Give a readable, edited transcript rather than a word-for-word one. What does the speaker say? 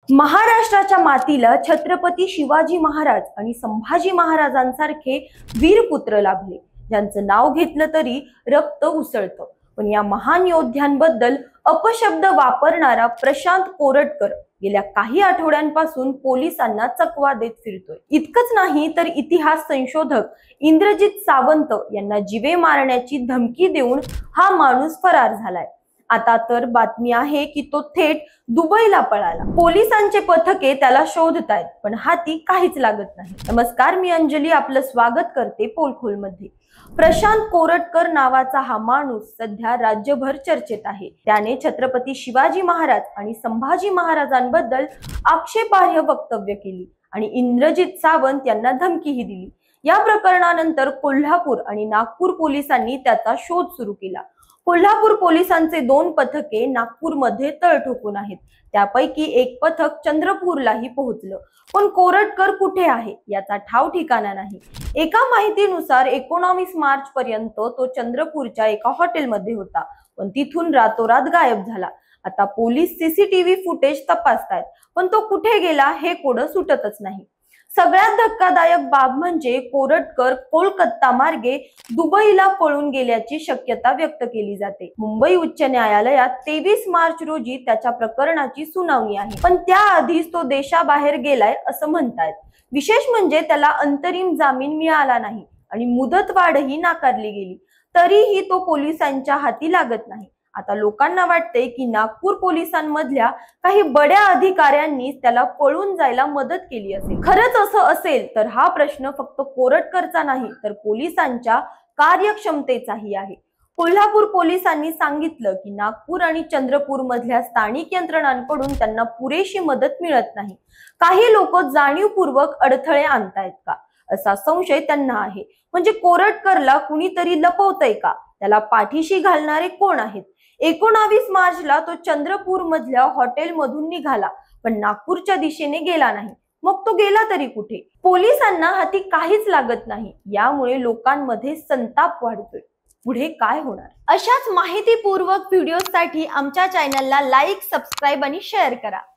महाराष्ट्राच्या मातीला छत्रपती शिवाजी महाराज आणि संभाजी महाराजांसारखे वीरपुत्र लाभले, ज्यांचं नाव घेतलं तरी रक्त उसळतं। पण या महान योद्ध्यांबद्दल अपशब्द वापरणारा प्रशांत कोरटकर गेल्या काही आठवड्यांपासून पोलिसांना चकवा देत फिरतोय। इतकंच नाही तर इतिहास संशोधक इंद्रजित सावंत यांना जीवे मारण्याची धमकी देऊन हा माणूस फरार झालाय। आता तर बातमी आहे की तो थेट दुबईला पळाला। पोलिसांचे पथके त्याला शोधतायत, पण हाती काहीच लागत नाही। नमस्कार, मी अंजली आपलं स्वागत करते पोलखोल मध्ये। प्रशांत कोरटकर नावाचा हा माणूस सध्या राज्यभर चर्चेत आहे। त्याने छत्रपती शिवाजी महाराज आणि संभाजी महाराजांबद्दल आक्षेपार्ह वक्तव्य केली आणि इंद्रजित सावंत यांना धमकीही दिली। या प्रकरणानंतर कोल्हापूर आणि नागपूर पोलिसांनी त्याचा शोध सुरू केला। कोल्हापूर पोलिसांचे 2 पथके नागपूरमध्ये तळ ठोकून आहेत। त्यापैकी एक पथक चंद्रपूरलाही पोहोचलं, पण कोरटकर कुठे आहे याचा ठाव ठिकाणा नाही। एका माहितीनुसार 19 मार्च पर्यंत तो चंद्रपूरच्या एका हॉटेलमध्ये होता, पण तिथून रातोरात गायब झाला। आता पोलीस सीसीटीव्ही फुटेज तपासतायत, पण तो कुठे गेला हे कोडं सुटतच नाही। सगळ्यात धक्कादायक बाब म्हणजे कोरटकर कोलकाता मार्गे दुबईला पळून गेल्याची शक्यता व्यक्त केली जाते। मुंबई उच्च न्यायालयात 23 मार्च रोजी त्याच्या प्रकरणाची सुनावणी आहे, पण त्याआधीच तो देशाबाहेर गेलाय असं म्हणतायत। विशेष म्हणजे त्याला अंतरिम जामीन मिळाला नाही आणि मुदतवाढही नाकारली गेली, तरीही तो पोलिसांच्या हाती लागत नाही। आता लोकांना वाटते की नागपूर पोलिसांमधल्या काही बड्या अधिकाऱ्यांनी त्याला पळून जायला मदत केली असेल। खरंच असं असेल तर हा प्रश्न फक्त कोरटकरचा नाही, तर पोलिसांच्या कार्यक्षमतेचाही आहे। कोल्हापूर पोलिसांनी सांगितलं की नागपूर आणि चंद्रपूर मधल्या स्थानिक यंत्रणांकडून त्यांना पुरेशी मदत मिळत नाही। काही लोक जाणीवपूर्वक अडथळे आणतायत का असा संशय त्यांना आहे। म्हणजे कोरटकरला कुणीतरी लपवतंय का? त्याला पाठीशी घालणारे कोण आहेत? 19 मार्चला तो चंद्रपूर मधल्या हॉटेल मधून निघाला, पण नागपूरच्या दिशेने गेला नाही। मग तो गेला तरी कुठे? पोलिसांना हाती काहीच लागत नाही। यामुळे लोकांमध्ये संताप वाढतोय। पुढे काय होणार? अशाच माहितीपूर्वक व्हिडिओसाठी आमच्या चॅनलला लाईक, सबस्क्राईब आणि शेअर करा।